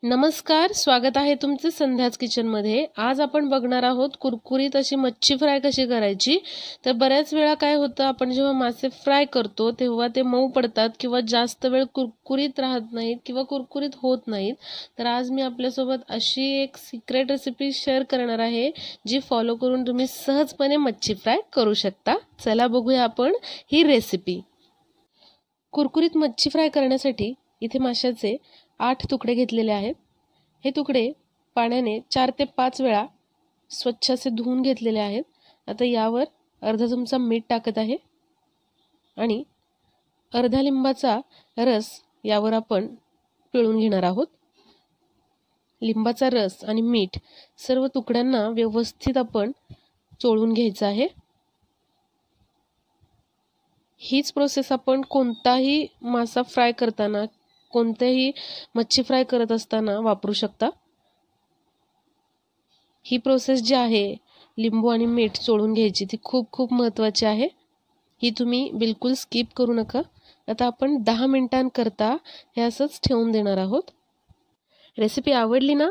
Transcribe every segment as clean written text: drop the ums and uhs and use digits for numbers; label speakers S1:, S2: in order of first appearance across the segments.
S1: नमस्कार, स्वागत आहे तुमचे संध्याच किचनमध्ये। आज आपण बघणार आहोत कुरकुरीत अशी मच्छी फ्राय कशी करायची। तर बऱ्याच वेळा काय होतं, आपण जेव्हा मासे फ्राय करतो तेव्हा ते मऊ पडतात किंवा जास्त वेळ कुरकुरीत राहत नाहीत किंवा कुरकुरीत होत नाहीत। तर आज मी आपल्यासोबत अशी एक सिक्रेट रेसिपी शेअर करणार आहे जी फॉलो करून तुम्ही सहजपणे मच्छी फ्राय करू शकता। चला बघूया आपण ही रेसिपी। कुरकुरीत मच्छी फ्राय करण्यासाठी इथे माशाचे 8 तुकडे घेतलेले आहेत। हे तुकडे पाण्याने 4 ते 5 वेळा स्वच्छ असे धुवून घेतलेले आहेत। आता यावर अर्धा चमचा मीठ टाकत आहे आणि अर्धा लिंबाचा रस यावर आपण पिळून घेणार आहोत। लिंबाचा रस आणि मीठ सर्व तुकड्यांना व्यवस्थित आपण चोळून घ्यायचं आहे। हीच प्रोसेस आपण कोणताही मासा फ्राय करताना, कोणतेही मच्छी फ्राय करत असताना वापरू शकता। ही प्रोसेस जी आहे लिंबू आणि मीठ चोळून घ्यायची ती खूप महत्त्वाची आहे। ही तुम्ही बिलकुल स्किप करू नका। आता आपण 10 मिनिटांकरता हे असंच ठेवून देणार आहोत। रेसिपी आवडली ना?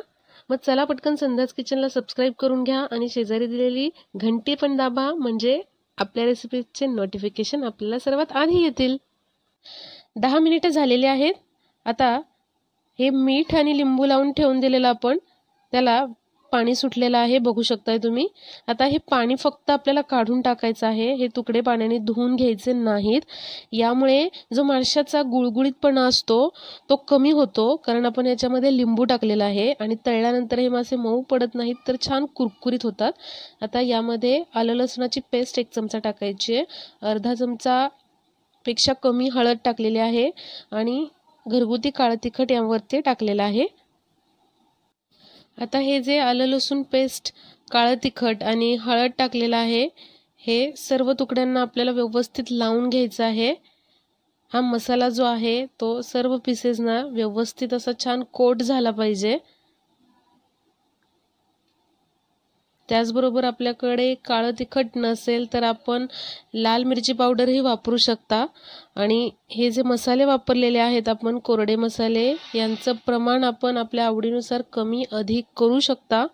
S1: मग चला पटकन संध्याच किचनला सबस्क्राइब करून घ्या आणि शेजारी दिलेली घंटी पण दाबा, म्हणजे आपल्या रेसिपीचे नोटिफिकेशन आपल्याला सर्वात आधी येतील। 10 मिनिटे झालेली आहेत। आता हे मीठ आणि लिंबू लावून ठेवून दिलेलं आपण त्याला पाणी सुटलेलं आहे, बघू शकताय तुम्ही। आता हे पाणी फक्त आपल्याला काढून टाकायचं आहे। हे तुकडे पाण्याने धुवून घ्यायचे नाहीत। यामुळे जो माशाचा गुळगुळीतपणा असतो तो कमी होतो, कारण आपण याच्यामध्ये लिंबू टाकलेला आहे आणि तळल्यानंतर हे मासे मऊ पडत नाहीत तर छान कुरकुरीत होतात। आता यामध्ये आलं लसणाची पेस्ट 1 चमचा टाकायची आहे। अर्धा चमचा पेक्षा कमी हळद टाकलेली आहे आणि घरगुती काळं तिखट यावरती टाकलेलं आहे। आता हे जे आलं लसूण पेस्ट, काळं तिखट आणि हळद टाकलेलं आहे, हे सर्व तुकड्यांना आपल्याला व्यवस्थित लावून घ्यायचं आहे। हा मसाला जो आहे तो सर्व पीसेसना व्यवस्थित असा छान कोट झाला पाहिजे। त्याचबरोबर आपल्याकडे काळं तिखट नसेल तर आपण लाल मिरची पावडरही वापरू शकता। आणि हे जे मसाले वापरलेले आहेत आपण कोरडे मसाले, यांचं प्रमाण आपण आपल्या आवडीनुसार कमी अधिक करू शकता।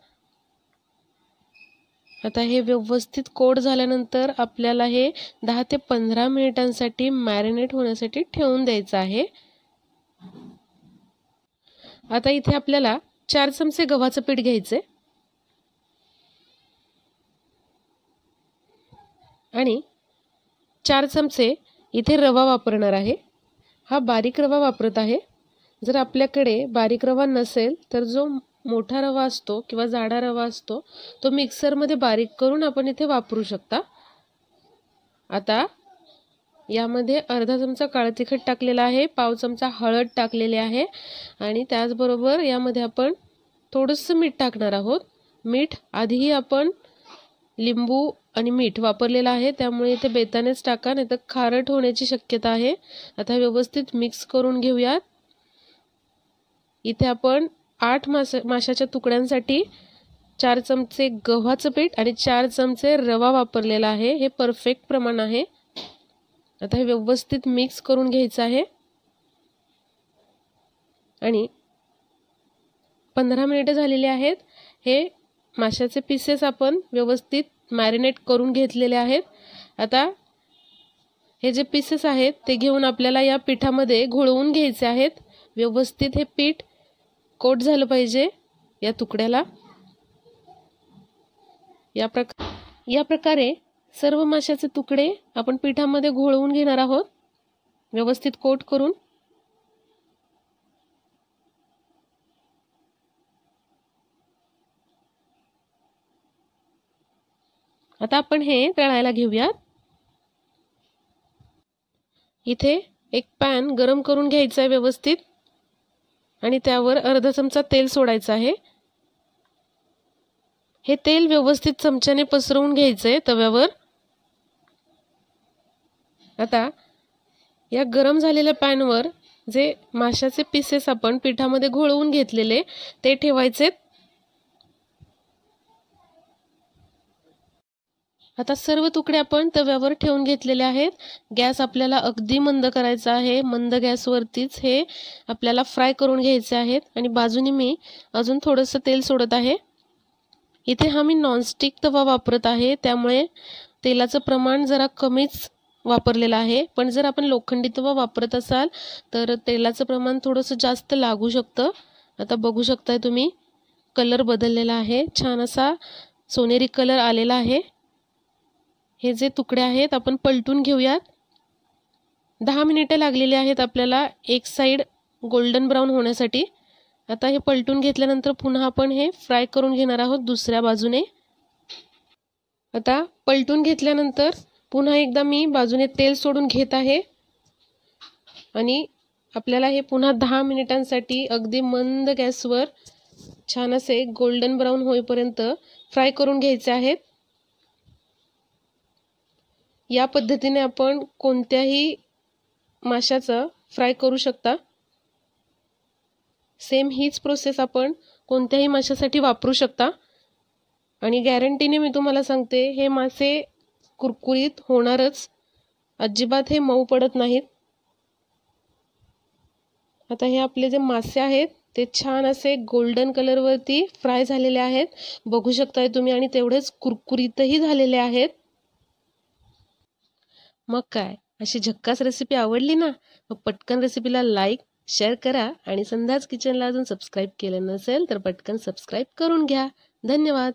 S1: आता हे व्यवस्थित कोट झाल्यानंतर आपल्याला हे 10 ते 15 मिनिटांसाठी मॅरिनेट होण्यासाठी ठेवून द्यायचं आहे। आता इथे आपल्याला 4 चमचे गव्हाचं पीठ घ्यायचे आणि 4 चमचे इथे रवा वापरणार आहे। हा बारीक रवा वापरत आहे। जर आपल्याकडे बारीक रवा नसेल तर जो मोठा रवा असतो किंवा जाडा रवा असतो तो मिक्सरमध्ये बारीक करून आपण इथे वापरू शकता। आता यामध्ये अर्धा चमचा काळं तिखट टाकलेला आहे, पाव चमचा हळद टाकलेली आहे आणि त्याचबरोबर यामध्ये आपण थोडंसं मीठ टाकणार आहोत। मीठ आधीही आपण लिंबू आणि मीठ वापरलेलं आहे, त्यामुळे इथे बेतानेच टाका, नाही तर खारट होण्याची शक्यता आहे। आता व्यवस्थित मिक्स करून घेऊयात। इथे आपण 8 माशाच्या तुकड्यांसाठी 4 चमचे गव्हाचं पीठ आणि 4 चमचे रवा वापरलेला आहे। हे परफेक्ट प्रमाण आहे। आता हे व्यवस्थित मिक्स करून घ्यायचं आहे आणि 15 मिनिटे झालेली आहेत। हे माशाचे पीसेस आपण व्यवस्थित मॅरिनेट करून घेतलेले आहेत। आता हे जे पीसेस आहेत ते घेऊन आपल्याला या पिठामध्ये घोळवून घ्यायचे आहेत। व्यवस्थित हे पीठ कोट झालं पाहिजे या तुकड्याला। या प्रकारे सर्व माशाचे तुकडे आपण पिठामध्ये घोळवून घेणार आहोत, व्यवस्थित कोट करून। आता आपण हे तळायला घेऊयात। इथे एक पॅन गरम करून घ्यायचा आहे व्यवस्थित आणि त्यावर अर्धा चमचा तेल सोडायचं आहे। हे तेल व्यवस्थित चमच्याने पसरवून घ्यायचंय तव्यावर। आता या गरम झालेल्या पॅनवर जे माशाचे पीसेस आपण पिठामध्ये घोळवून घेतलेले ते ठेवायचे। आता सर्व तुकडे आपण तव्यावर ठेवून घेतलेले आहेत. गॅस आपल्याला अगदी मंद करायचा आहे. मंद गॅसवरतीच हे आपल्याला फ्राय करून घ्यायचे आहेत. आणि बाजूने मी अजून थोडंसं तेल सोडत आहे. इथे हा मी नॉनस्टिक तवा वापरत आहे, त्यामुळे तेलाचं प्रमाण जरा कमीच वापरलेलं आहे. पण जर आपण लोखंडी तवा वापरत असाल तर तेलाचं प्रमाण थोडंसं जास्त लागू शकतं. आता बघू शकताय तुम्ही, कलर बदललेला आहे. छान असा सोनेरी कलर आलेला आहे. हे जे तुकडे आहेत आपण पलटून घेऊयात. 10 मिनिटे लागलेली आहेत आपल्याला एक साइड गोल्डन ब्राऊन होण्यासाठी. आता हे पलटून घेतल्यानंतर पुन्हा आपण हे फ्राय करून घेणार आहोत दुसऱ्या बाजूने. आता पलटून घेतल्यानंतर पुन्हा एकदा मी बाजूने तेल सोडून घेत आहे आणि आपल्याला हे पुन्हा 10 मिनिटांसाठी अगदी मंद गॅसवर छान असे गोल्डन ब्राऊन होईपर्यंत फ्राय करून घ्यायचे आहेत. या पद्धतीने आपण कोणत्याही माशाचा फ्राय करू शकता. सेम हीच प्रोसेस आपण कोणत्याही माशासाठी वापरू शकता. आणि गॅरंटीने मी तुम्हाला सांगते, हे मासे कुरकुरीत होणारच. अजिबात हे मऊ पडत नाहीत. आता हे आपले जे मासे आहेत ते छान असे गोल्डन कलरवरती फ्राय झालेले आहेत, बघू शकताय तुम्ही. आणि तेवढेच कुरकुरीतही झालेले आहेत. मग काय, अशी झक्कास रेसिपी आवडली ना? मग पटकन रेसिपीला लाईक शेअर करा. आणि संध्याच किचनला अजून सबस्क्राईब केलं नसेल तर पटकन सबस्क्राईब करून घ्या. धन्यवाद.